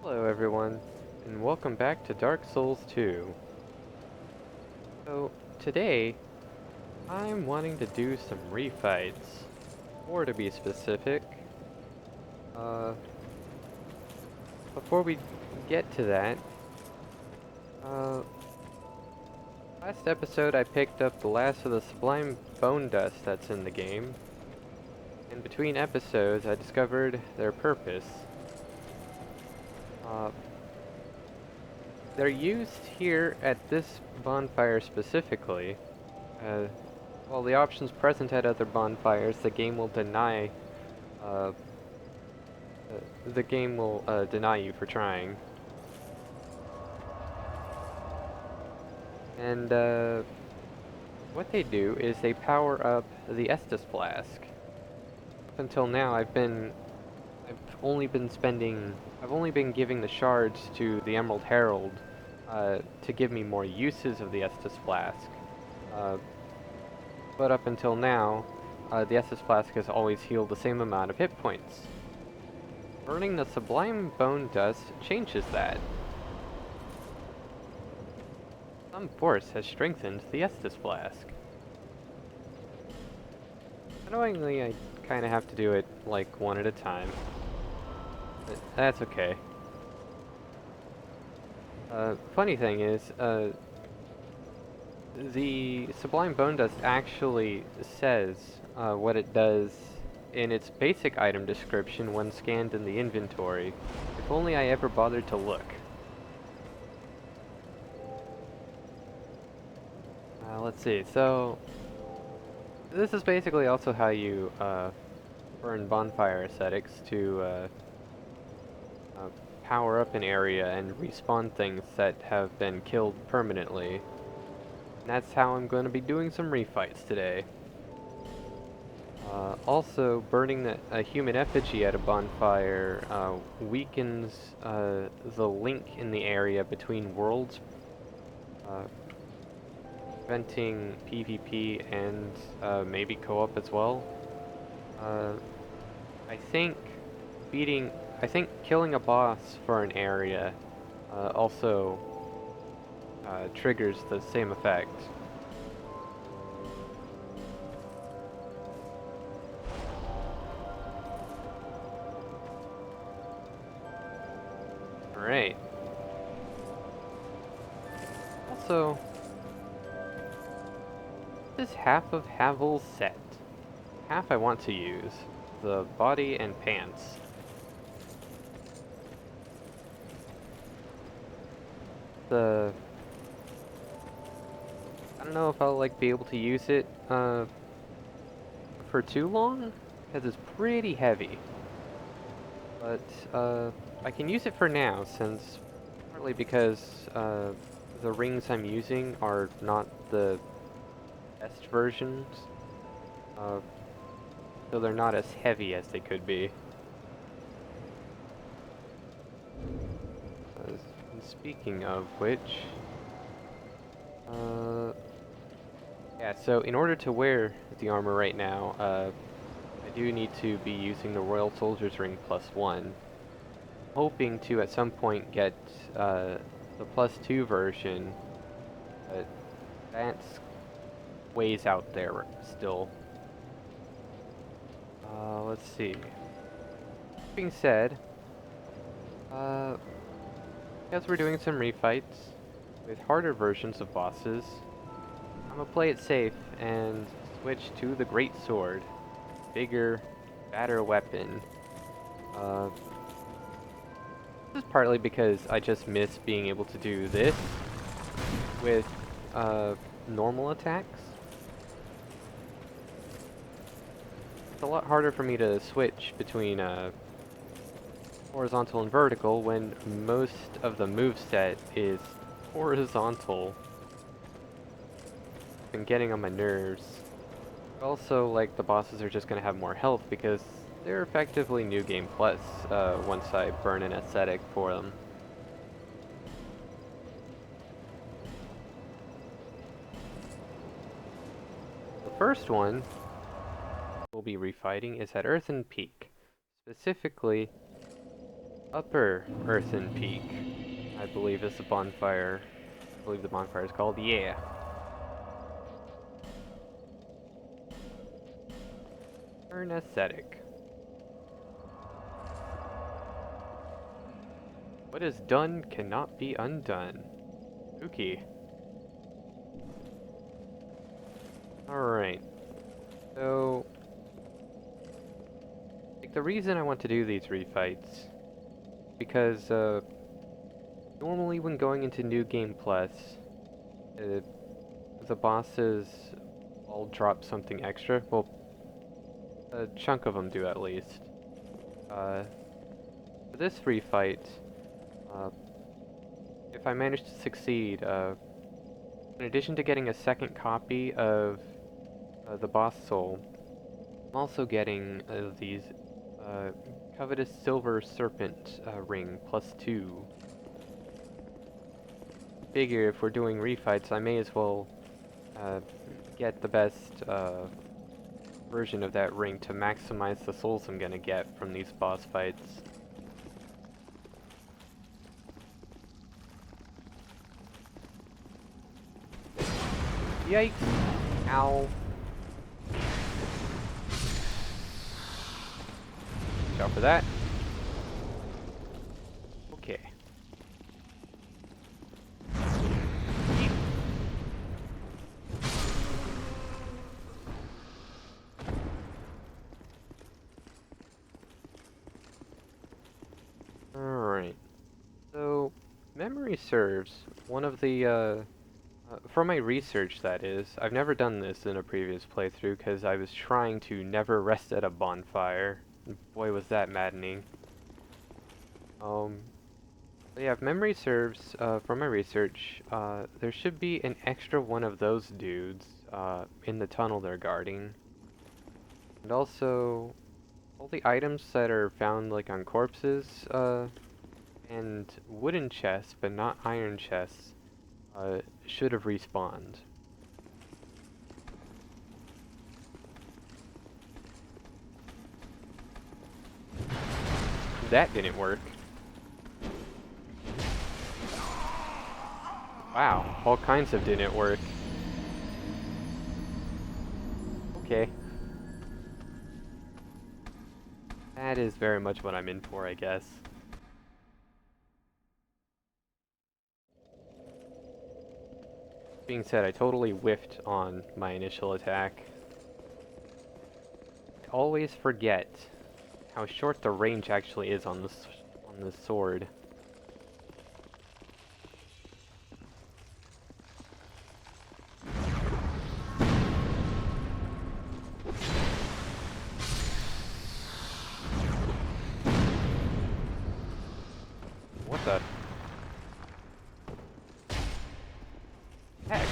Hello everyone, and welcome back to Dark Souls 2. So, today, I'm wanting to do some refights, or to be specific. Uh, Before we get to that, uh, last episode I picked up the last of the Sublime Bone Dust that's in the game, and between episodes I discovered their purpose. Uh, they're used here at this bonfire specifically. Uh, While the options present at other bonfires, the game will deny. Uh, the game will deny you for trying. And what they do is they power up the Estus flask. Up until now, I've only been spending, I've only been giving the shards to the Emerald Herald to give me more uses of the Estus flask. Uh, but up until now, the Estus flask has always healed the same amount of hit points. Burning the Sublime Bone Dust changes that. Some force has strengthened the Estus Flask. Annoyingly, I kinda have to do it, like, one at a time. But that's okay. Funny thing is, the Sublime Bone Dust actually says what it does in its basic item description when scanned in the inventory. If only I ever bothered to look. Let's see, so this is basically also how you burn bonfire ascetics to uh, power up an area and respawn things that have been killed permanently. And that's how I'm going to be doing some refights today. Also, burning a human effigy at a bonfire weakens the link in the area between worlds, uh, preventing PvP and maybe co-op as well. Uh, I think I think killing a boss for an area also triggers the same effect. Alright. Also, this is half of Havel's set. Half I want to use. The body and pants. The... I don't know if I'll like be able to use it for too long, because it's pretty heavy. But I can use it for now, since partly because the rings I'm using are not the best versions, uh, so they're not as heavy as they could be. Uh, Speaking of which, yeah, so in order to wear the armor right now, I do need to be using the Royal Soldier's Ring +1. Hoping to at some point get the +2 version, but that's ways out there still. Let's see. That being said, as we're doing some refights with harder versions of bosses, I'm gonna play it safe and switch to the Great Sword. Bigger, badder weapon. This is partly because I just miss being able to do this with normal attacks. It's a lot harder for me to switch between horizontal and vertical when most of the moveset is horizontal. Been getting on my nerves. Also, like, the bosses are just gonna have more health because they're effectively New Game Plus once I burn an ascetic for them. The first one we'll be refighting is at Earthen Peak. Specifically, Upper Earthen Peak, I believe is the bonfire. I believe the bonfire is called, yeah. Turn aesthetic. What is done cannot be undone. Spooky. Alright. So, like, the reason I want to do these refights, because, normally when going into New Game Plus, the bosses all drop something extra. Well, a chunk of them do at least. For this refight, if I manage to succeed, in addition to getting a second copy of the boss soul, I'm also getting these covetous silver serpent ring +2. Figure if we're doing refights, I may as well get the best version of that ring to maximize the souls I'm gonna get from these boss fights. Yikes! Ow! Watch out for that. Okay. Alright. So, memory serves, one of the, for my research that is, I've never done this in a previous playthrough because I was trying to never rest at a bonfire. Boy was that maddening. But yeah, if memory serves, from my research, there should be an extra one of those dudes, in the tunnel they're guarding. And also, all the items that are found, like, on corpses, and wooden chests, but not iron chests, should have respawned. That didn't work. Wow, all kinds of didn't work. Okay. That is very much what I'm in for, I guess. Being said, I totally whiffed on my initial attack. I always forget how short the range actually is on this sword. What the heck?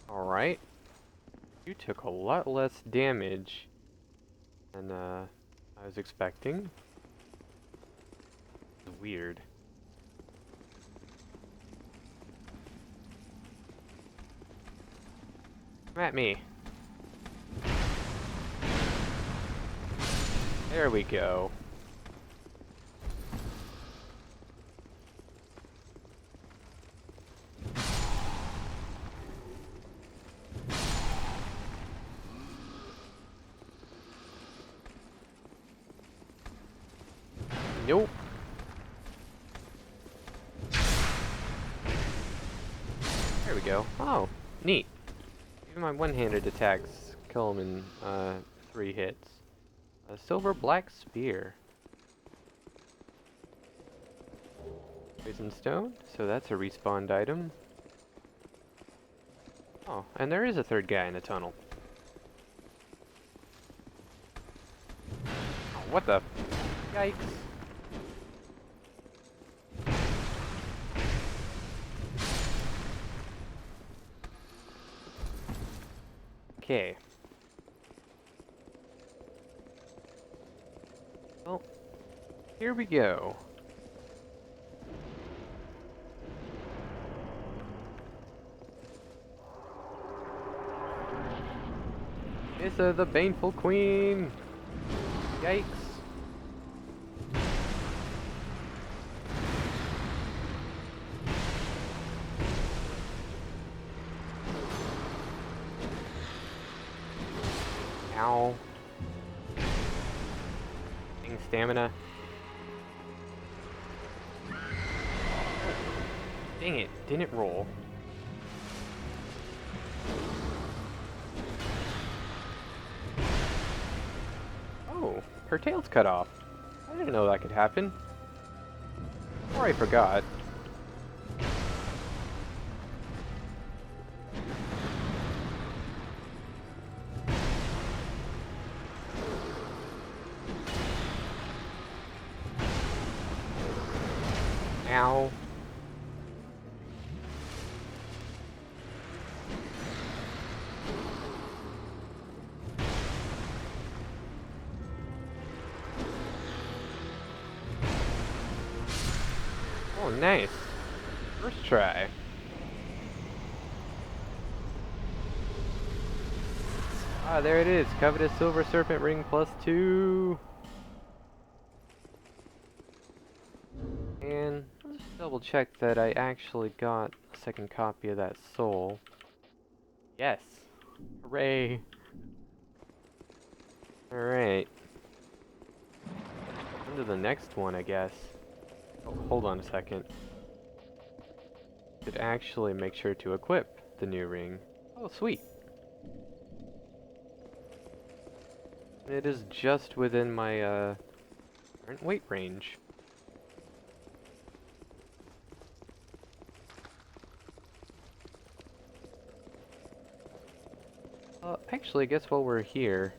Alright. You took a lot less damage than I was expecting. It's weird. Come at me. There we go. Nope. There we go. Oh, neat. Even my one-handed attacks kill him in 3 hits. A silver black spear. Poison stone, so that's a respawned item. Oh, and there is a third guy in the tunnel. Oh, what the? Yikes. Okay. Well, here we go. It's the Baneful Queen! Yikes! Ow. Dang stamina. Dang it, didn't roll. Oh, her tail's cut off. I didn't know that could happen. Or I forgot. Ow. Oh, nice. First try. Ah, there it is. Covetous Silver Serpent Ring +2. And let's double check that I actually got a second copy of that soul. Yes. Hooray. Alright. On to the next one, I guess. Oh, hold on a second. Should actually make sure to equip the new ring. Oh, sweet. It is just within my current weight range. Actually, I guess while we're here.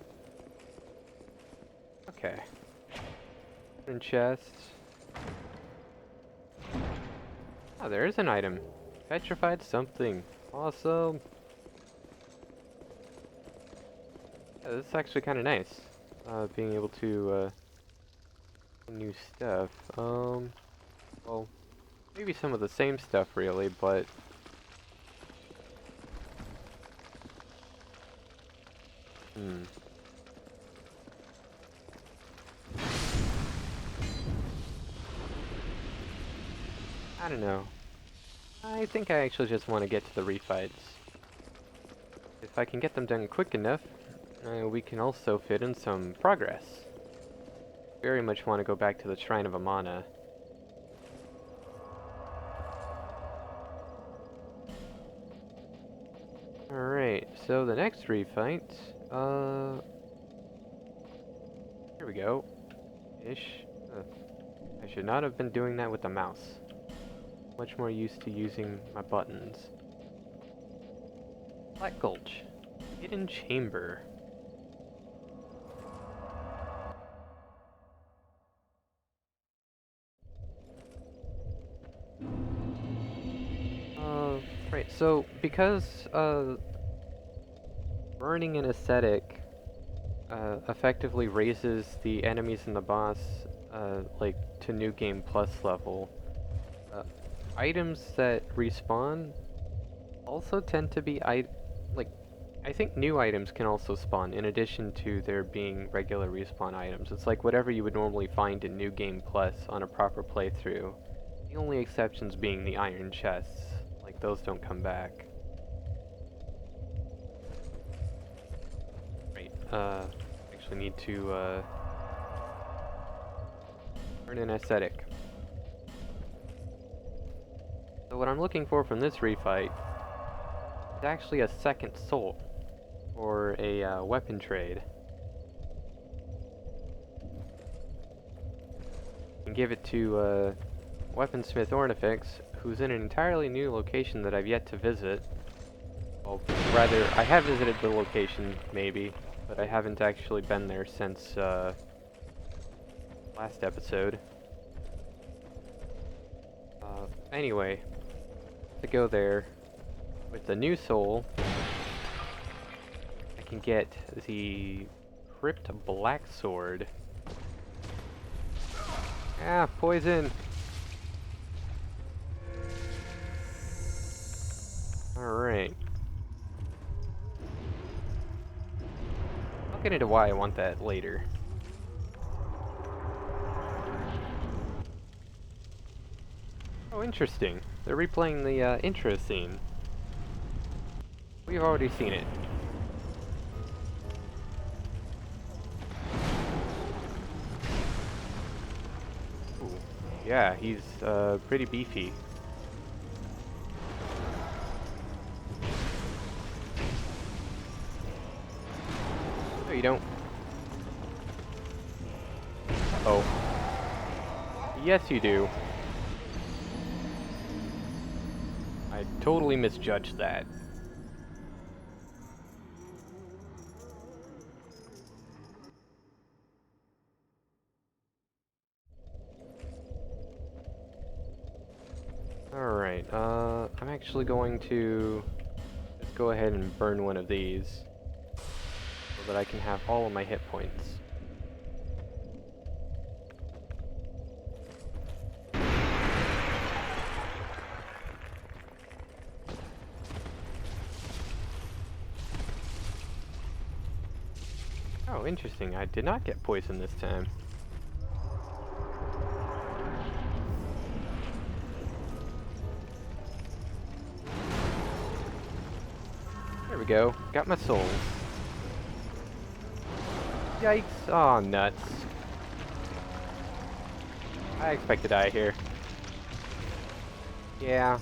Okay. In chests. Oh, there is an item. Petrified something. Awesome. Yeah, this is actually kind of nice. Being able to, new stuff. Well, maybe some of the same stuff really, but... I don't know. I think I actually just want to get to the refights. If I can get them done quick enough, we can also fit in some progress. Very much want to go back to the Shrine of Amana. Alright, so the next refight, here we go. Ish. I should not have been doing that with the mouse. Much more used to using my buttons. Black Gulch. Hidden Chamber. Right, so because, burning an ascetic, effectively raises the enemies and the boss, like, to New Game Plus level, items that respawn also tend to be, I think new items can also spawn in addition to there being regular respawn items. It's like whatever you would normally find in New Game Plus on a proper playthrough. The only exceptions being the iron chests. Like, those don't come back. Right, actually need to, earn an aesthetic. So what I'm looking for from this refight is actually a second soul. Or a, weapon trade. And give it to, Weaponsmith Ornifex, who's in an entirely new location that I've yet to visit. Well, rather, I have visited the location, maybe, but I haven't actually been there since, last episode. Anyway, to go there with the new soul, I can get the Crypt Black Sword. Ah, poison! Alright. get into why I want that later. Oh, interesting. They're replaying the intro scene. We've already seen it. Ooh. Yeah, he's pretty beefy. No, you don't. Uh-oh. Yes, you do. I totally misjudged that. Alright, I'm actually going to just go ahead and burn one of these so that I can have all of my hit points. Oh, interesting. I did not get poisoned this time. There we go. Got my souls. Yikes. Aw, nuts. I expect to die here. Yeah.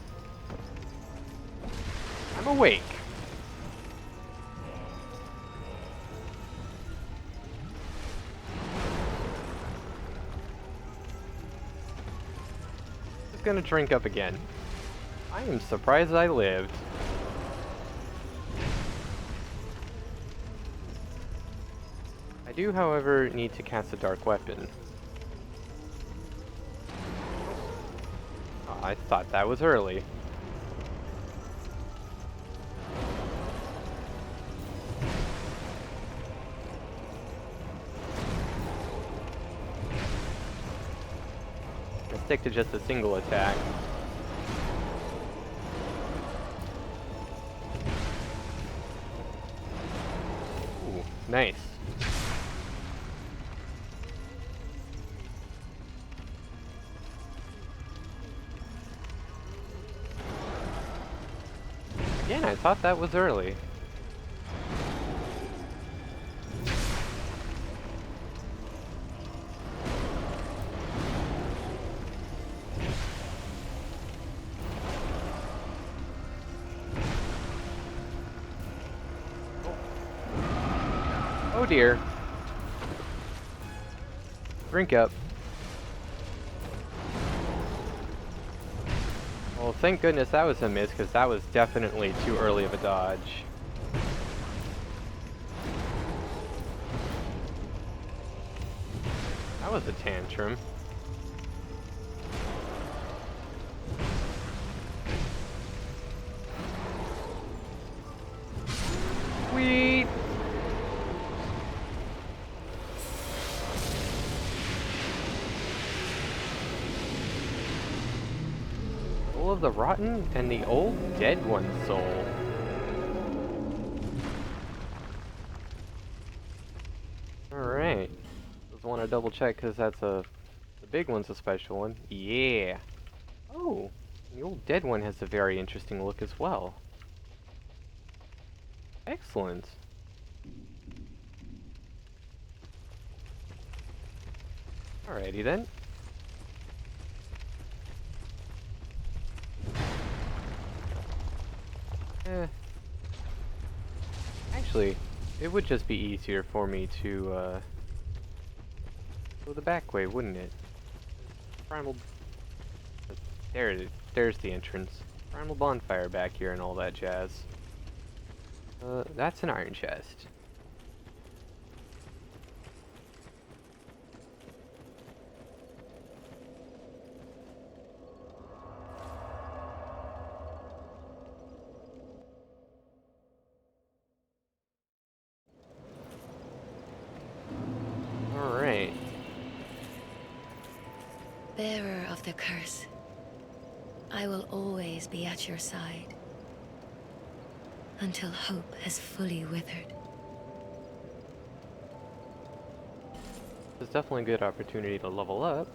I'm awake. Just gonna drink up again. I am surprised I lived. I do, however, need to cast a dark weapon. Oh, I thought that was early. I'll stick to just a single attack. Ooh, nice. Again, I thought that was early. Oh dear. Drink up. Well, thank goodness that was a miss, because that was definitely too early of a dodge. That was a tantrum. Sweet! Soul of the Rotten and the Old Dead One's soul. Alright. Just want to double check because that's the big one's a special one. Yeah! Oh! The Old Dead One has a very interesting look as well. Excellent. Alrighty then. Actually, it would just be easier for me to, go the back way, wouldn't it? Primal... There it is. There's the entrance. Primal bonfire back here and all that jazz. That's an iron chest. Alright. Bearer of the curse, I will always be at your side until hope has fully withered. It's definitely a good opportunity to level up.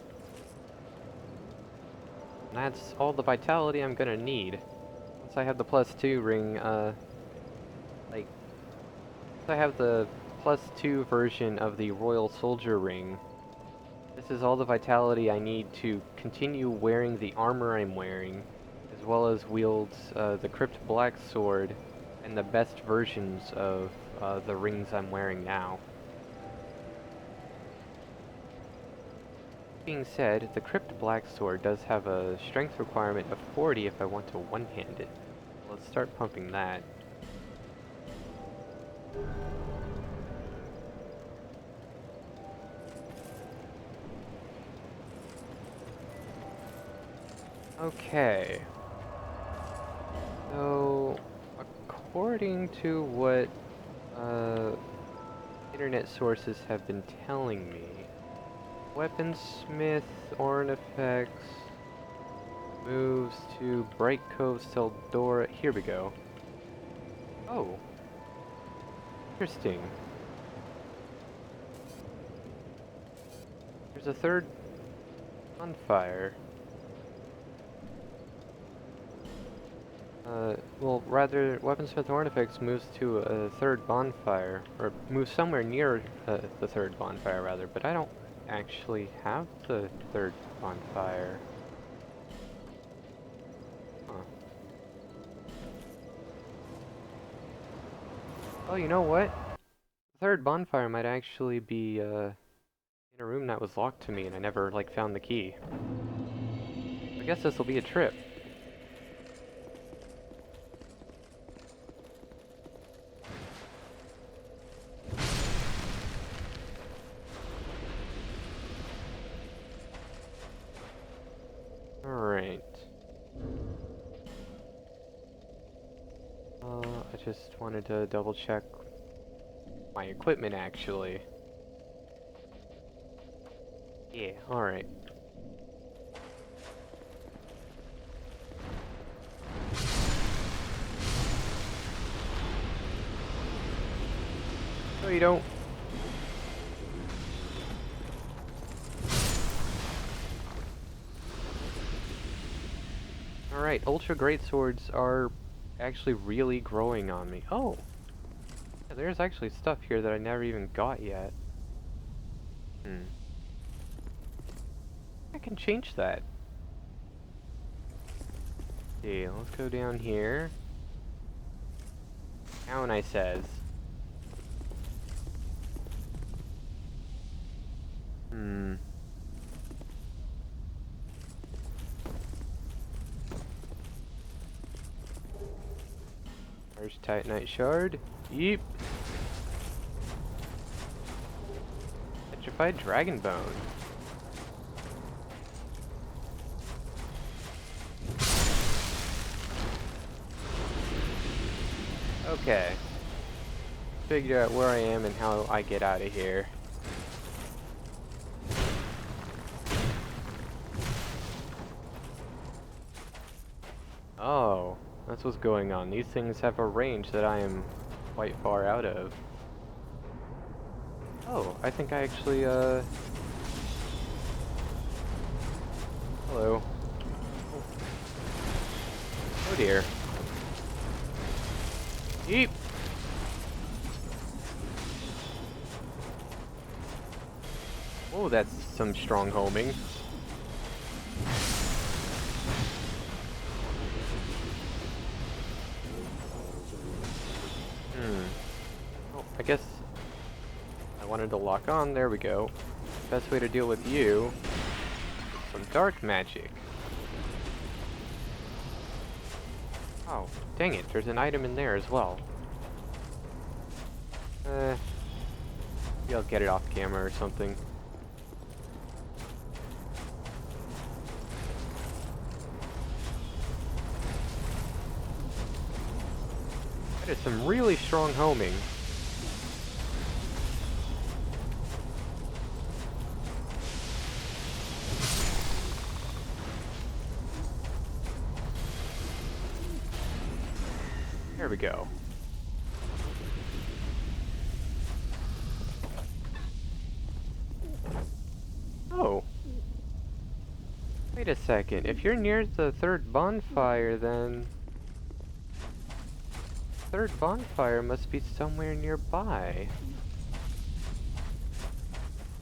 And that's all the vitality I'm gonna need. Once I have the +2 ring, like, once I have the +2 version of the Royal Soldier ring, this is all the vitality I need to continue wearing the armor I'm wearing, as well as wield the Crypt Black Sword and the best versions of the rings I'm wearing now. Being said, the Crypt Black Sword does have a strength requirement of 40 if I want to one-hand it. Let's start pumping that. Okay. So, according to what internet sources have been telling me, Weaponsmith, Ornifex, moves to Bright Cove, Seldora. Here we go. Oh, interesting. There's a third bonfire. Well, rather, Weaponsmith Ornifex moves to a third bonfire, or moves somewhere near the third bonfire, rather, but I don't actually have the third bonfire. Huh. Oh, you know what? The third bonfire might actually be, in a room that was locked to me, and I never, like, found the key. I guess this will be a trip. Alright. I just wanted to double check my equipment, actually. Yeah, alright. No, you don't. Alright, Ultra Great Swords are actually really growing on me. Oh! Yeah, there's actually stuff here that I never even got yet. I can change that. See, let's go down here. Down, I says. There's Titanite Shard. Yeep. Petrified Dragon Bone. Okay. Figure out where I am and how I get out of here. Oh, that's what's going on. These things have a range that I am quite far out of. Oh, I think I actually, hello. Oh dear. Yeep! Oh, that's some strong homing. Oh, I guess I wanted to lock on. There we go. Best way to deal with you is some dark magic. Oh, dang it. There's an item in there as well. Maybe I'll get it off camera or something. That is some really strong homing. There we go. Wait a second. If you're near the third bonfire, then... third bonfire must be somewhere nearby.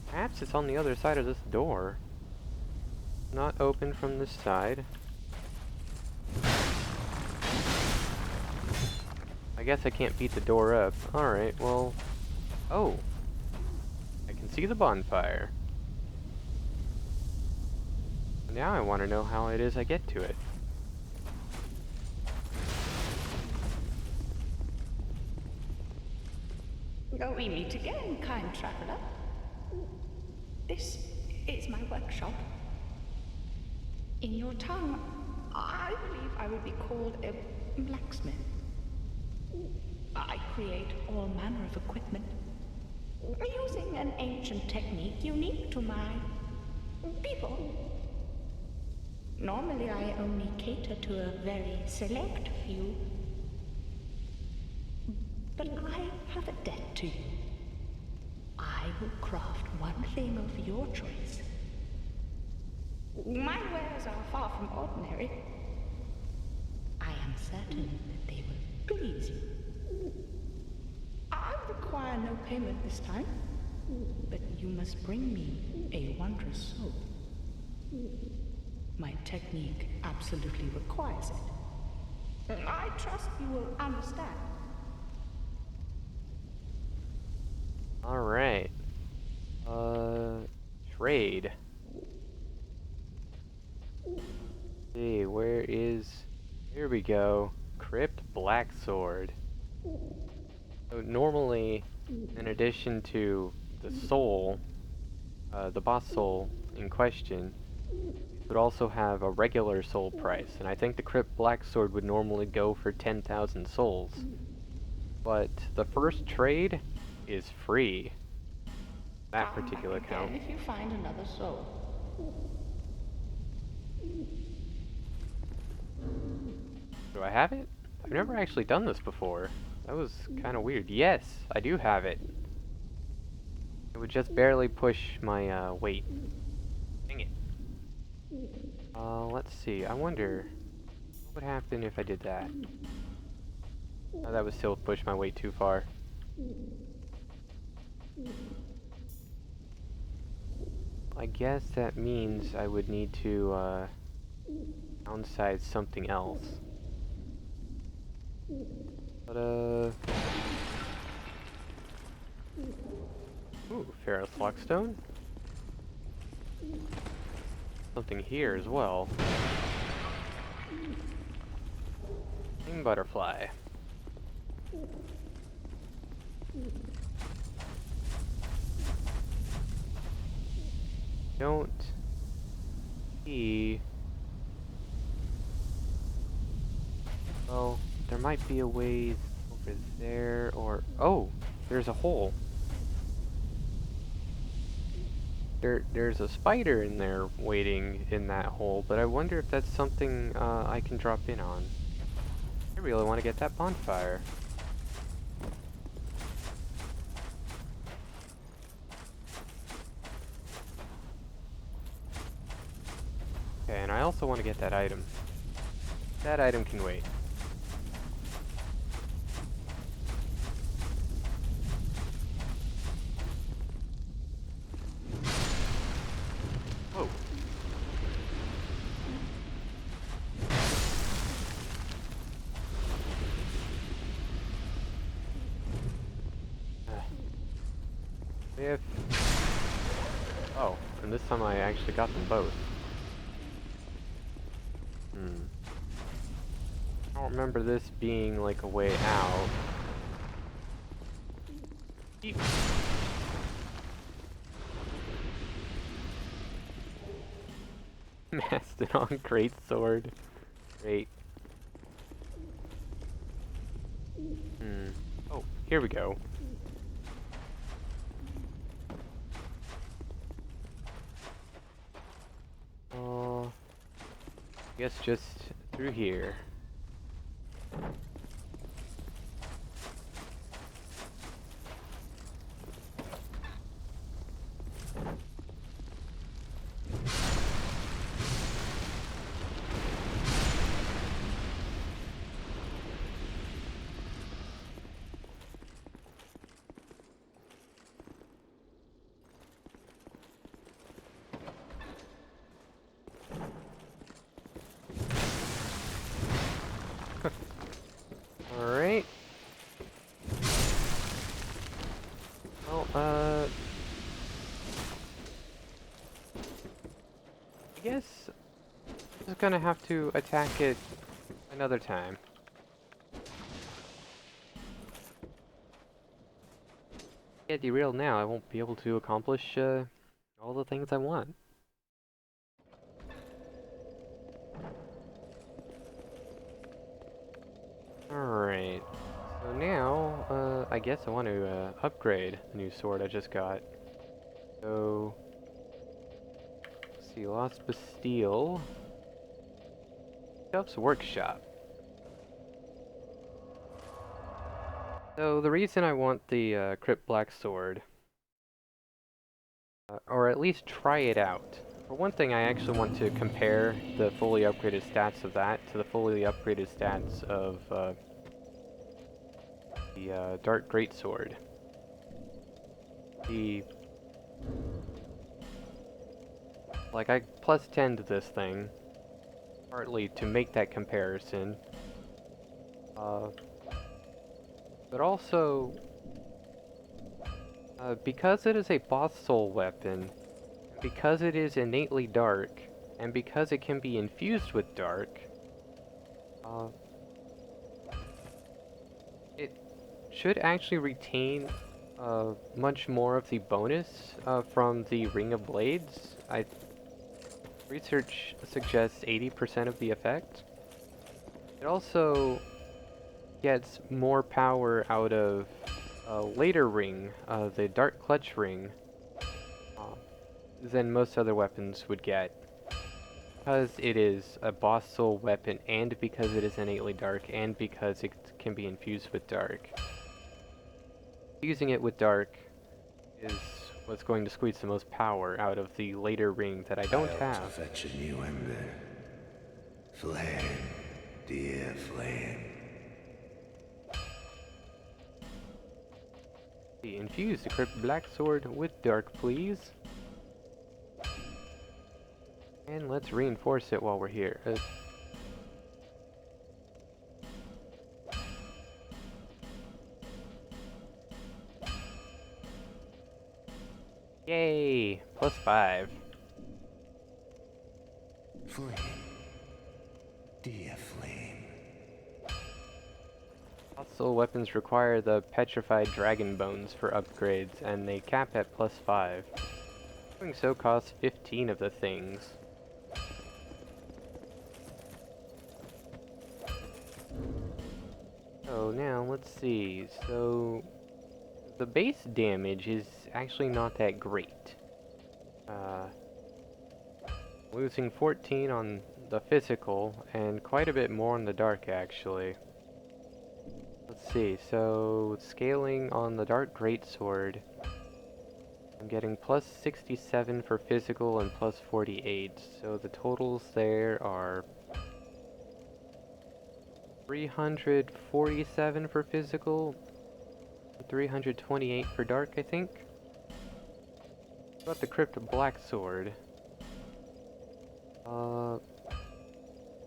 Perhaps it's on the other side of this door. Not open from this side. I guess I can't beat the door up. Alright, well... oh! I can see the bonfire. Now I want to know how it is I get to it. Oh, we meet again, kind traveler. This is my workshop. In your tongue, I believe I would be called a blacksmith. I create all manner of equipment, using an ancient technique unique to my people. Normally, I only cater to a very select few. But I have a debt to you. I will craft one thing of your choice. My wares are far from ordinary. I am certain that they will please you. I require no payment this time, but you must bring me a wondrous soul. My technique absolutely requires it. I trust you will understand. Alright. Trade. See, where is... here we go. Crypt Black Sword. So normally, in addition to the soul, the boss soul in question, would also have a regular soul price, and I think the Crypt Black Sword would normally go for 10,000 souls. But the first trade is free. That particular count. If you find another soul. Do I have it? I've never actually done this before. That was kind of weird. Yes, I do have it. It would just barely push my weight. Dang it. Let's see. I wonder what would happen if I did that. Oh, that would still push my weight too far. I guess that means I would need to downsize something else. But ooh, Ferrous Lockstone. Something here as well. King Butterfly. Don't see... well, there might be a way over there, or... oh! There's a hole. There's a spider in there waiting in that hole, but I wonder if that's something I can drop in on. I really want to get that bonfire. Okay, and I also want to get that item. That item can wait. Whoa. If... oh, and this time I actually got them both. I don't remember this being like a way out. Eep. Mastodon Greatsword. Great. Oh, here we go. I guess just through here. Well, I guess I'm just gonna have to attack it another time. Get derailed now, I won't be able to accomplish all the things I want. Alright, so now, I guess I want to upgrade the new sword I just got. So, let's see, Lost Bastille. Stuff's Workshop. So the reason I want the Crypt Black Sword, or at least try it out. For one thing, I actually want to compare the fully upgraded stats of that to the fully upgraded stats of the Dark Greatsword. I plus 10 to this thing, partly to make that comparison, but also because it is a boss soul weapon, because it is innately dark, and because it can be infused with dark, it should actually retain much more of the bonus from the Ring of Blades. Research suggests 80% of the effect. It also gets more power out of later ring, the Dark Clutch ring, than most other weapons would get. Because it is a boss soul weapon, and because it is innately dark, and because it can be infused with dark. Using it with dark is what's going to squeeze the most power out of the later ring that I don't have. To fetch a new ember. Flame, dear flame. Infuse the Crypt Black Sword with dark, please. And let's reinforce it while we're here. Yay! Plus 5. Flame, dear flame. Hostile weapons require the petrified dragon bones for upgrades, and they cap at plus 5. Doing so costs 15 of the things. So now, let's see. So, the base damage is actually not that great. Losing 14 on the physical, and quite a bit more on the dark, actually. Let's see, so scaling on the Dark Greatsword, I'm getting plus 67 for physical and plus 48, so the totals there are 347 for physical, 328 for dark, I think. Got the Crypt Black Sword.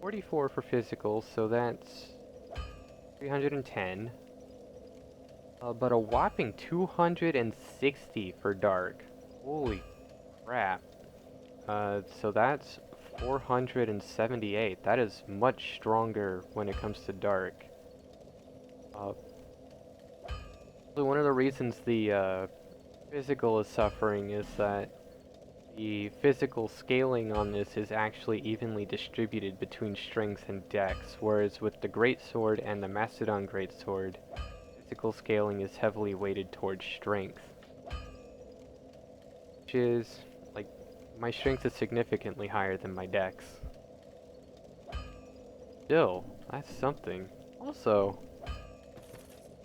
44 for physical, so that's 310. But a whopping 260 for dark. Holy crap. So that's 478. That is much stronger when it comes to dark. So one of the reasons the physical is suffering is that the physical scaling on this is actually evenly distributed between strength and dex, whereas with the Greatsword and the Mastodon Greatsword, physical scaling is heavily weighted towards strength. Which is, like, my strength is significantly higher than my dex. Still, that's something. Also,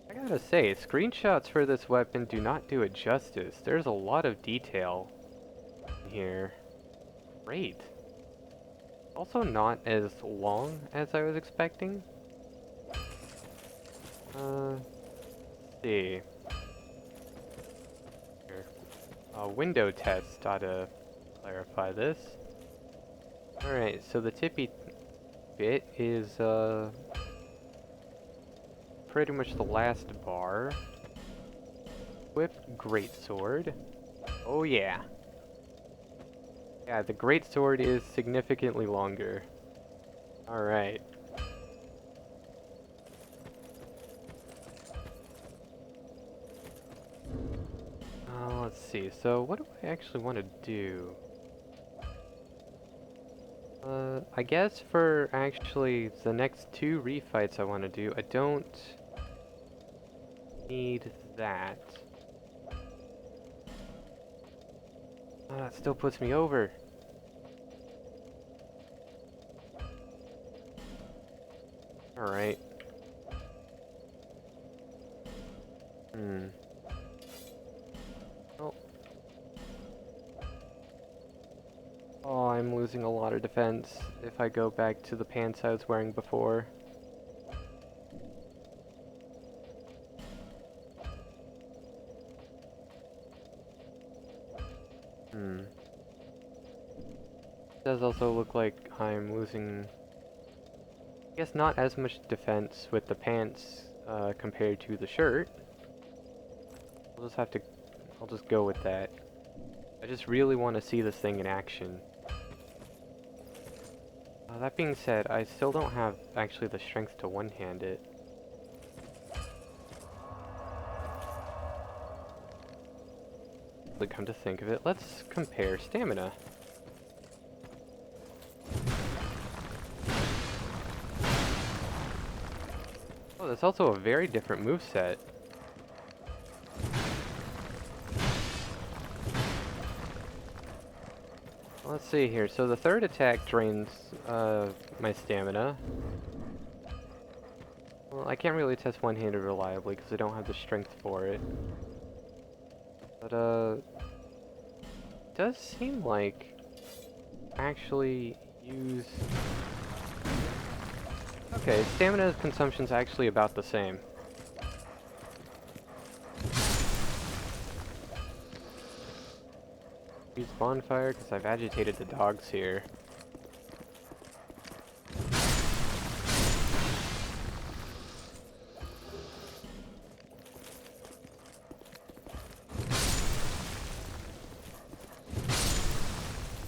I gotta say, screenshots for this weapon do not do it justice. There's a lot of detail here. Great. Also not as long as I was expecting. Let's see. Here. Window test ought to clarify this. Alright, so the tippy bit is pretty much the last bar. Equip greatsword. Oh yeah. Yeah, the greatsword is significantly longer. Alright. Let's see. So, what do I actually want to do? I guess for actually the next 2 refights I want to do, I don't need that. That still puts me over. Alright. Oh. Oh, I'm losing a lot of defense if I go back to the pants I was wearing before. Does also look like I'm losing, I guess, not as much defense with the pants compared to the shirt. I'll just go with that. I just really want to see this thing in action. That being said, I still don't have actually the strength to one-hand it. But come to think of it, let's compare stamina. Oh, that's also a very different moveset. Let's see here. So the third attack drains my stamina. Well, I can't really test one-handed reliably because I don't have the strength for it. But it does seem like actually use... Okay, stamina consumption's actually about the same. Use bonfire because I've agitated the dogs here.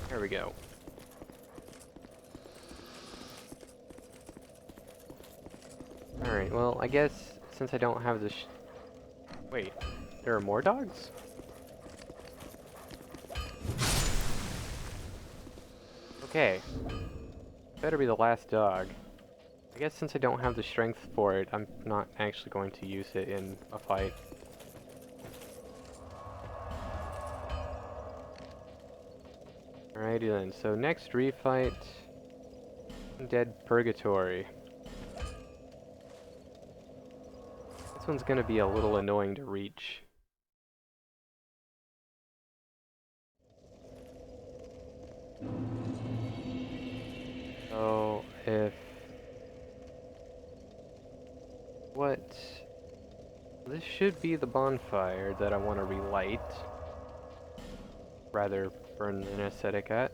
There we go. Alright, well, I guess since I don't have the Wait, there are more dogs? Okay. Better be the last dog. I guess since I don't have the strength for it, I'm not actually going to use it in a fight. Alrighty then, so next refight... Dead Purgatory. This one's gonna be a little annoying to reach. So, if... What... This should be the bonfire that I want to relight. Rather burn an aesthetic at.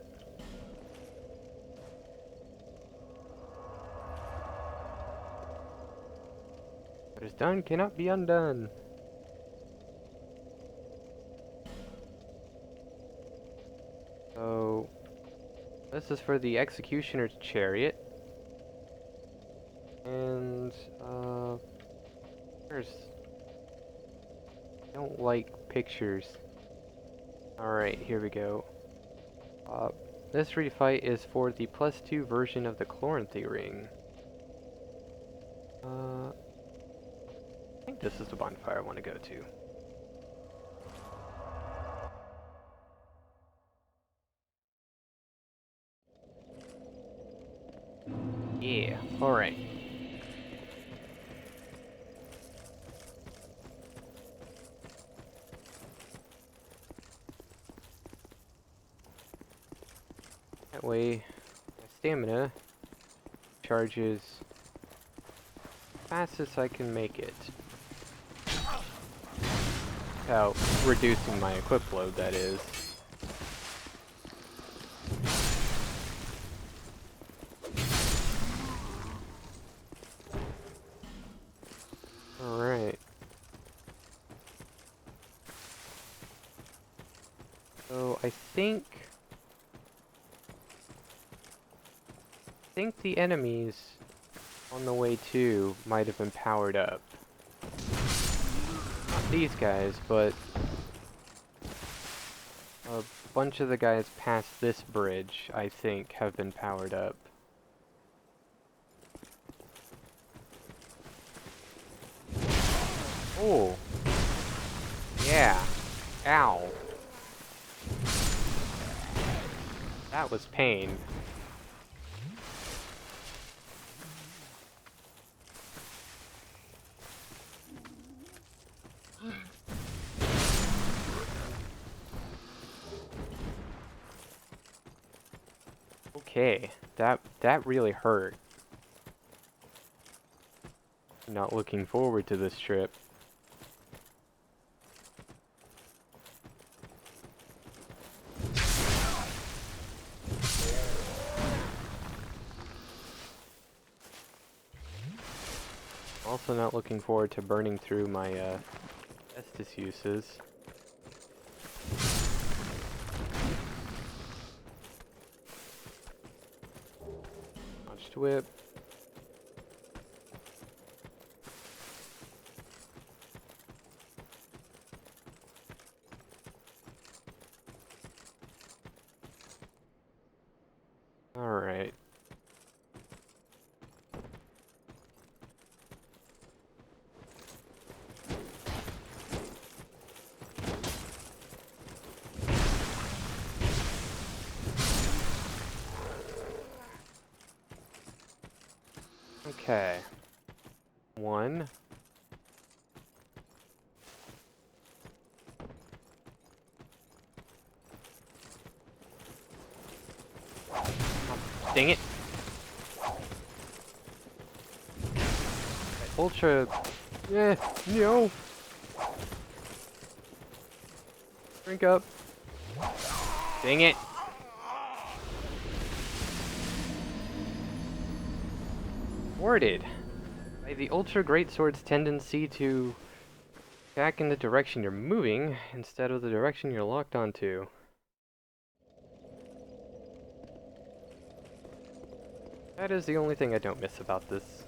What is done cannot be undone. So... This is for the Executioner's Chariot. And, there's... I don't like pictures. Alright, here we go. This refight is for the +2 version of the Chloranthy ring. I think this is the bonfire I want to go to. Yeah, alright. That way, my stamina charges fast as I can make it. Without reducing my equip load, that is. Alright. So I think the enemies on the way to might have been powered up. Not these guys, but a bunch of the guys past this bridge, I think, have been powered up. Oh! Yeah! Ow! That was pain. Okay, that really hurt. Not looking forward to this trip. Also not looking forward to burning through my Estus uses. Launched whip. Alright. Okay. One. Oh, dang it. Ultra. No. Drink up. Dang it. Worded. By the Ultra Greatsword's tendency to attack in the direction you're moving instead of the direction you're locked onto. That is the only thing I don't miss about this.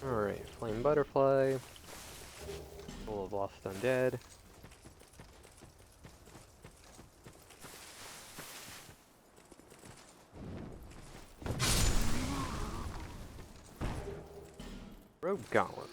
Alright, Flame Butterfly. Full of Lost Undead. Rogue Gauntlets.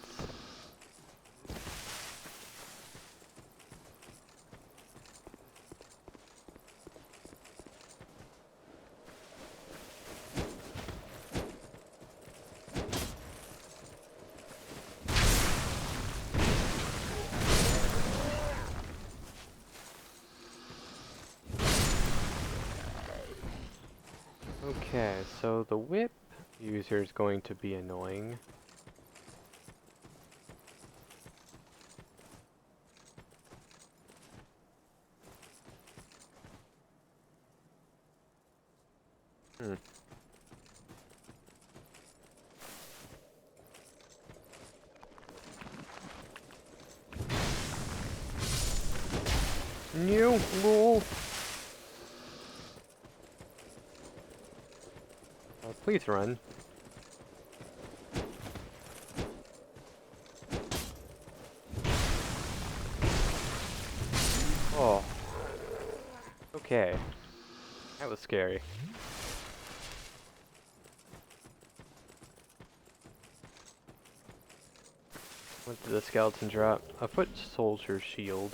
Okay, so the whip user is going to be annoying. Hmm. New rule. Please run. Oh. Okay. That was scary. What did the skeleton drop? A foot soldier shield.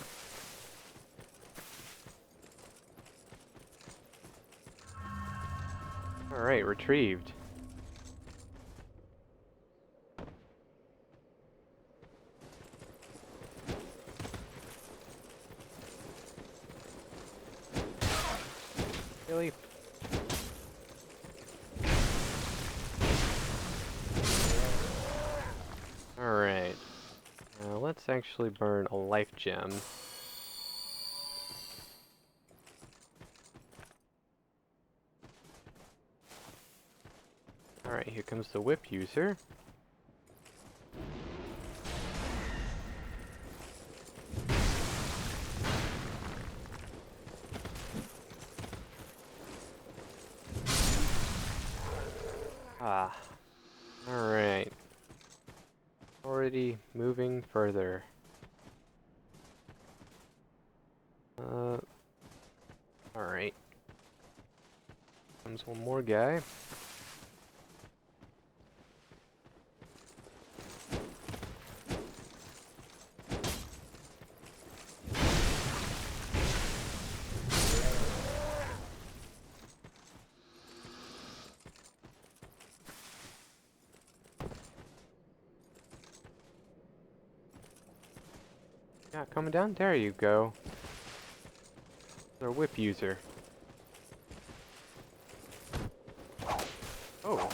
Alright, retrieved. Really? Alright. let's actually burn a life gem. Alright, here comes the whip user. Ah, alright. Already moving further. Alright. Comes one more guy. Yeah, coming down. There you go. Our whip user. Oh.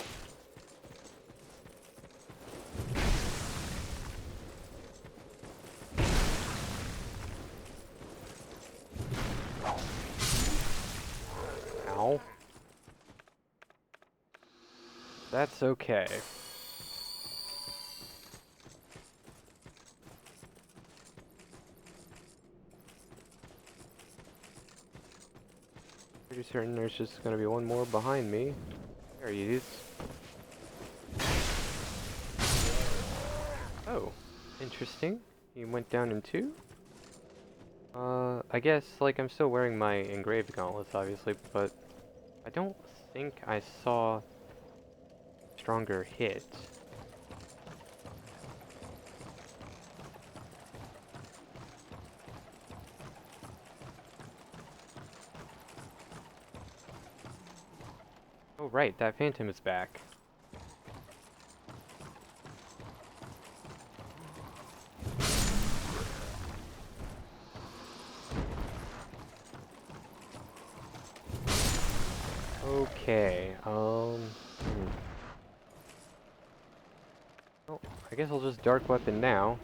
Ow. That's okay. Pretty certain there's just gonna be one more behind me. There he is. Oh, interesting. He went down in two? I guess, like, I'm still wearing my engraved gauntlets, obviously, but I don't think I saw stronger hit. Oh, right, that phantom is back. Okay, Oh, I guess I'll just dark weapon now.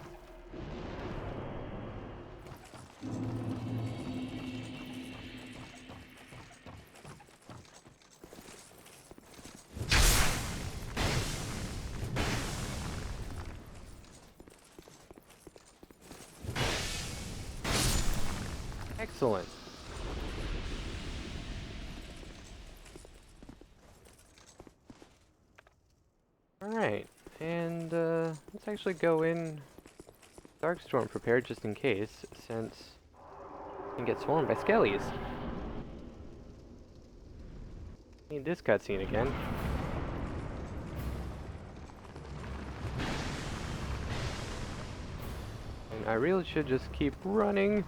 Excellent. Alright, and let's actually go in Darkstorm prepared just in case, since we can get swarmed by skellies. Need this cutscene again. And I really should just keep running.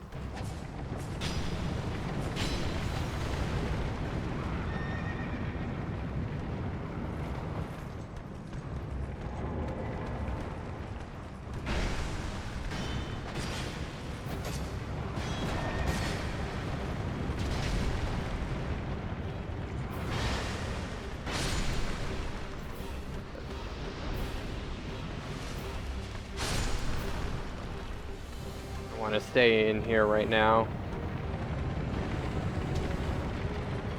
I want to stay in here right now.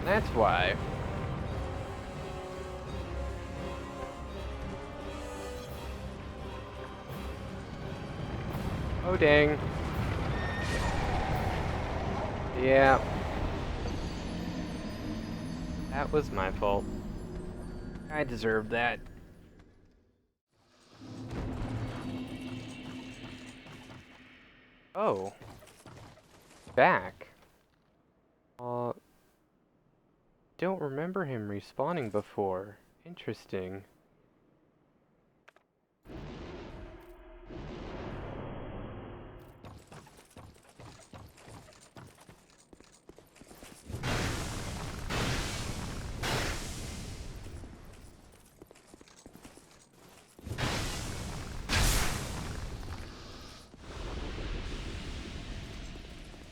That's why. Oh dang. Yeah. That was my fault. I deserved that. Oh. Back. Don't remember him respawning before. Interesting.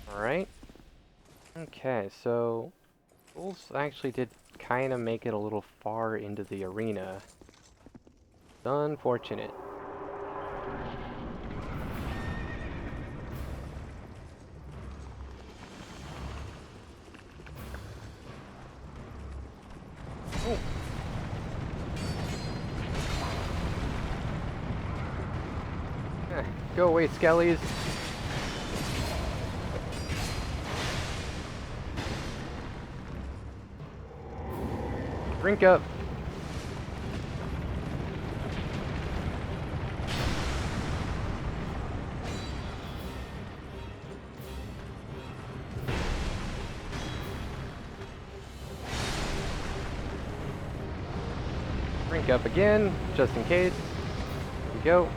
Alright. Okay, so Bulls actually did kind of make it a little far into the arena. Unfortunate. Go away, skellies. Drink up. Drink up again, just in case. There we go.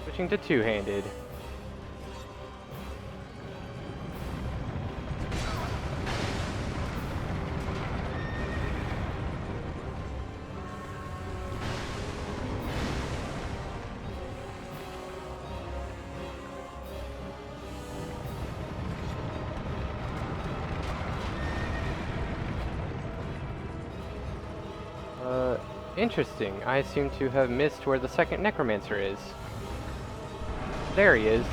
Switching to two-handed. Interesting. I seem to have missed where the second necromancer is. There he is.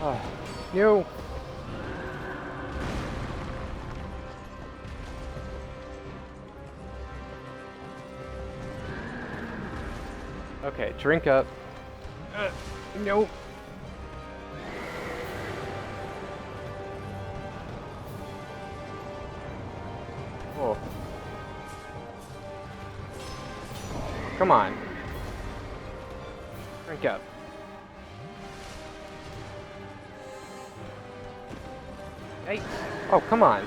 Oh, no. Okay, drink up. Nope. Oh. Come on. Drink up. Hey. Oh, come on.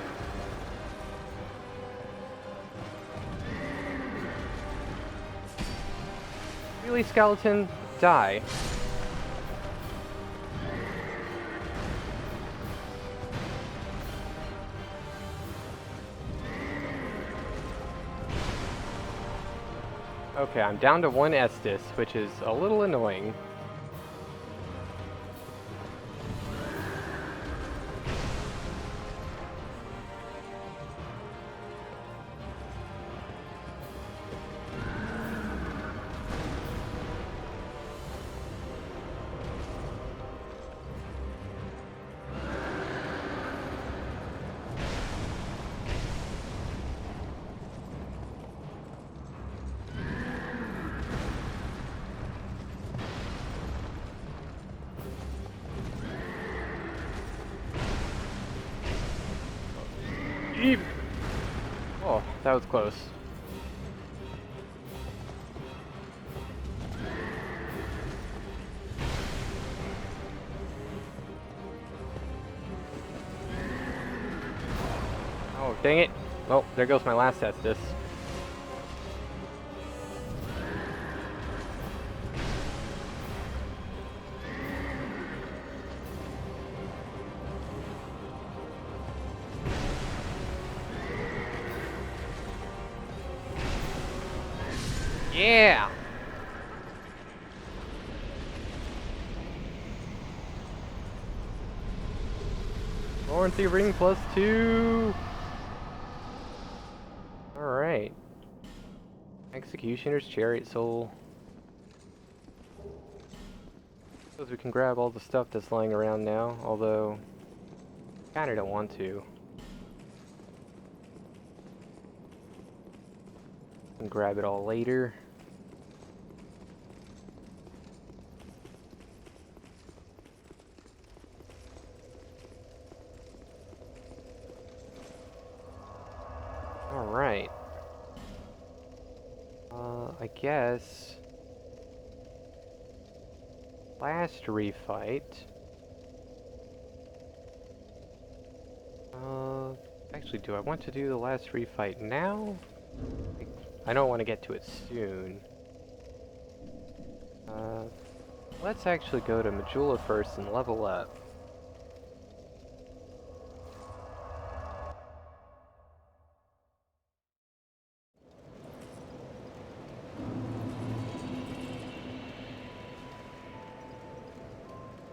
Really, skeleton? Die. Okay, I'm down to one Estus, which is a little annoying. Eep. Oh, that was close. Oh, dang it. Well, there goes my last Estus. Yeah! Warranty ring +2! Alright. Executioner's Chariot Soul. Suppose we can grab all the stuff that's lying around now, although kinda don't want to. Can grab it all later. Alright. I guess last refight. Actually, do I want to do the last refight now? I don't want to get to it soon. Let's actually go to Majula first and level up.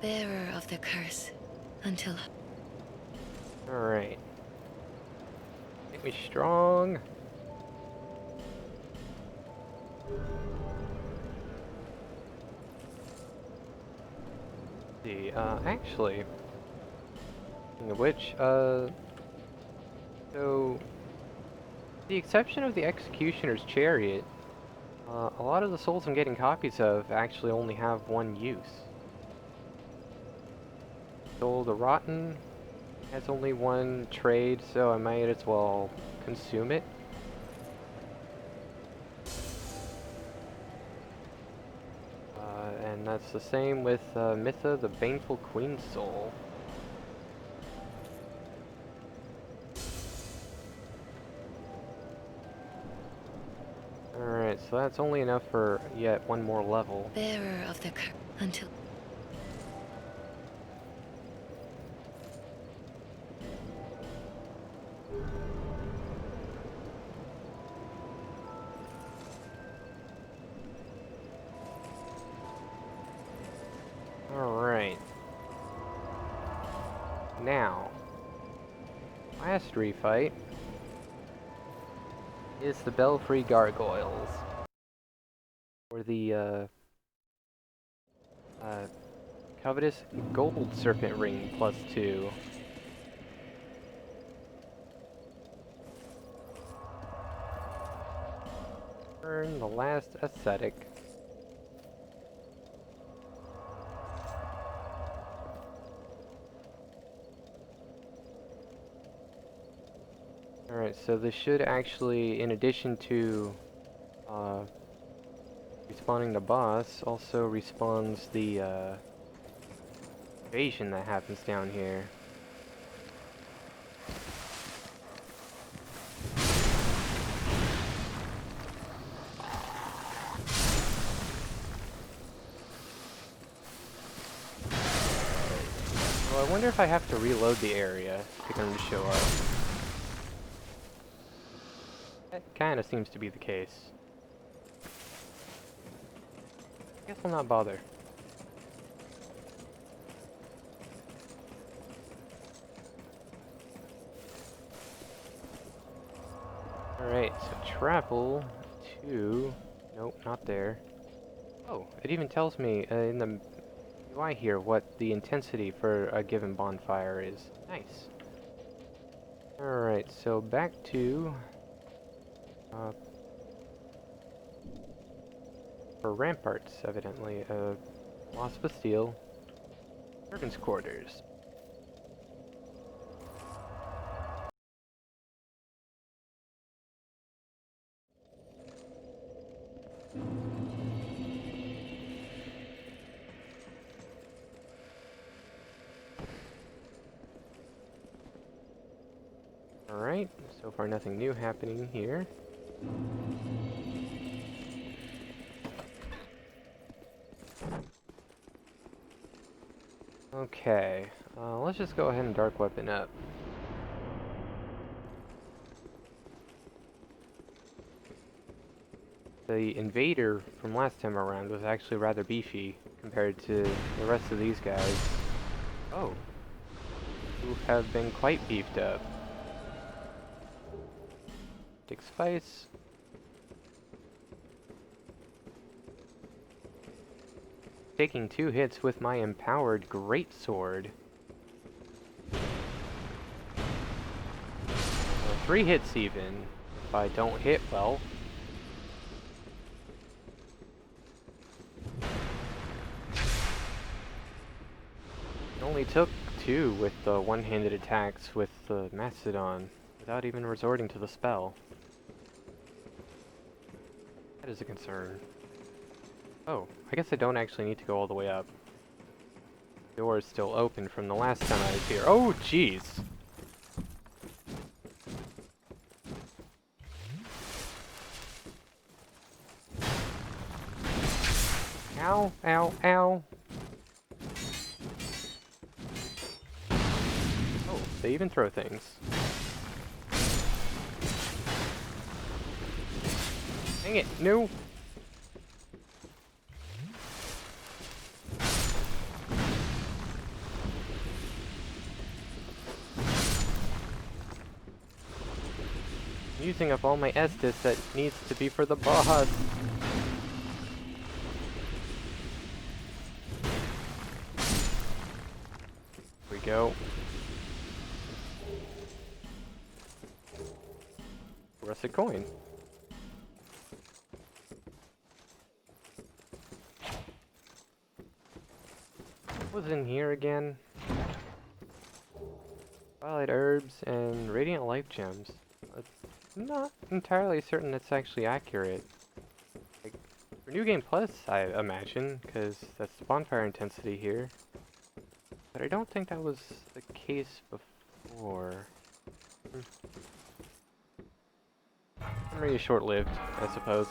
Bearer of the curse, until... Alright. Make me strong. See, actually, speaking of which, So, the exception of the Executioner's Chariot, a lot of the souls I'm getting copies of actually only have one use. Soul the Rotten has only one trade, so I might as well consume it. And that's the same with Mytha, the Baneful Queen Soul. Alright, so that's only enough for yet one more level. Bearer of the curse until. Alright. Now, last refight is the Belfry Gargoyles. Or the, Covetous Gold Serpent Ring +2. Earn the last ascetic. Alright, so this should actually, in addition to respawning the boss, also respawns the invasion that happens down here. Well, I wonder if I have to reload the area to get them to show up. That kinda seems to be the case. I guess I'll not bother. Alright, so travel to... Nope, not there. Oh, it even tells me in the UI here what the intensity for a given bonfire is. Nice. Alright, so back to... for ramparts, evidently. Lost Bastille. Servants' quarters. Alright, so far nothing new happening here. Okay, let's just go ahead and Dark Weapon up. The Invader from last time around was actually rather beefy compared to the rest of these guys. Oh, who have been quite beefed up. Take Spice. Taking 2 hits with my empowered greatsword. 3 hits even, if I don't hit well. It only took 2 with the one-handed attacks with the Mastodon, without even resorting to the spell. That is a concern. Oh, I guess I don't actually need to go all the way up. The door is still open from the last time I was here. Oh, jeez! Ow, ow, ow! Oh, they even throw things. Dang it, no! Using up all my Estus that needs to be for the boss. Here we go. Rusted coin. What was in here again? Violet herbs and radiant life gems. I'm not entirely certain that's actually accurate. Like, for New Game Plus, I imagine, because that's the bonfire intensity here. But I don't think that was the case before. Memory is short-lived, I suppose.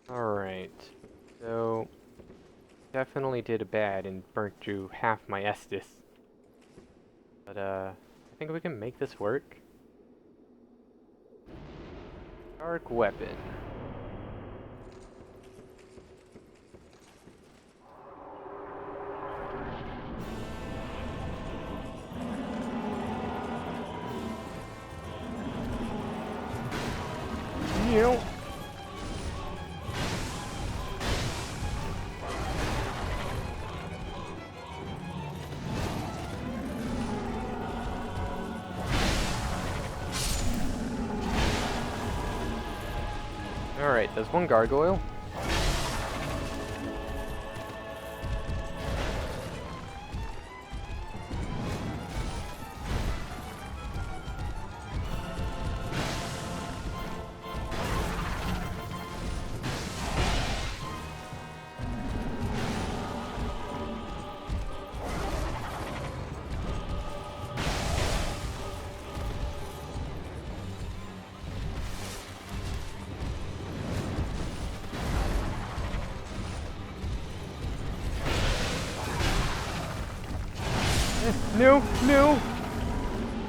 Alright, so definitely did a bad and burnt through half my Estus. But I think we can make this work. Dark weapon. Yo. Alright, there's one gargoyle. No, no!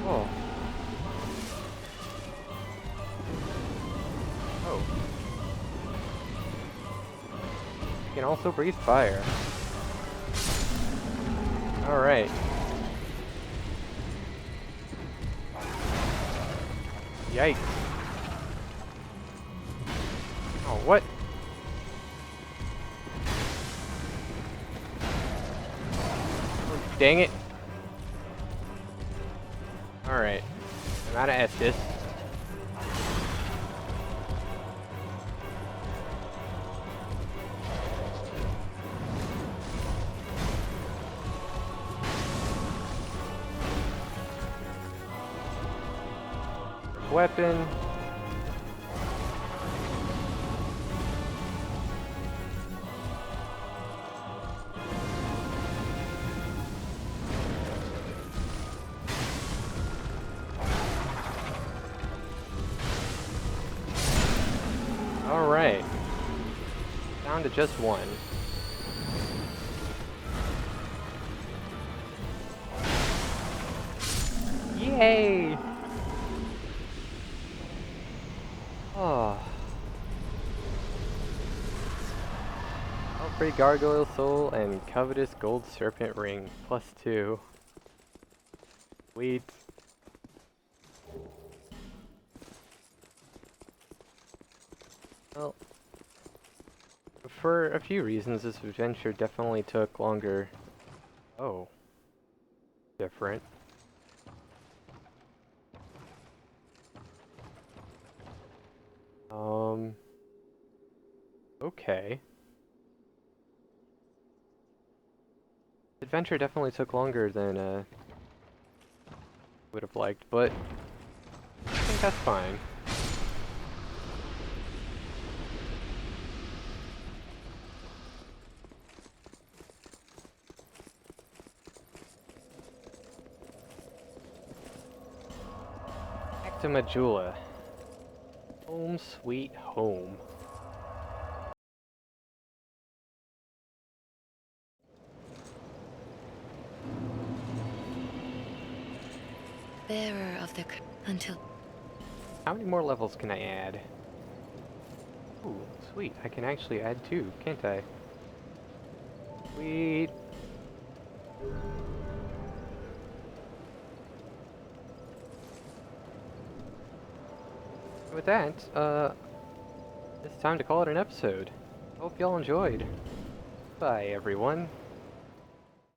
Oh. Oh. You can also breathe fire. Alright. Yikes. Oh, what? Oh, dang it. Alright. I'm out of Estus. Weapon. Alright. Down to just one. Yay! Oh. Free Gargoyle Soul and Covetous Gold Serpent Ring, +2. Sweet. Well, for a few reasons, this adventure definitely took longer. Oh. Different. Okay. Adventure definitely took longer than would have liked, but I think that's fine. Back to Majula. Home sweet home. Bearer of the until. How many more levels can I add? Ooh, sweet. I can actually add 2, can't I? Sweet. With that, it's time to call it an episode. Hope y'all enjoyed. Bye, everyone.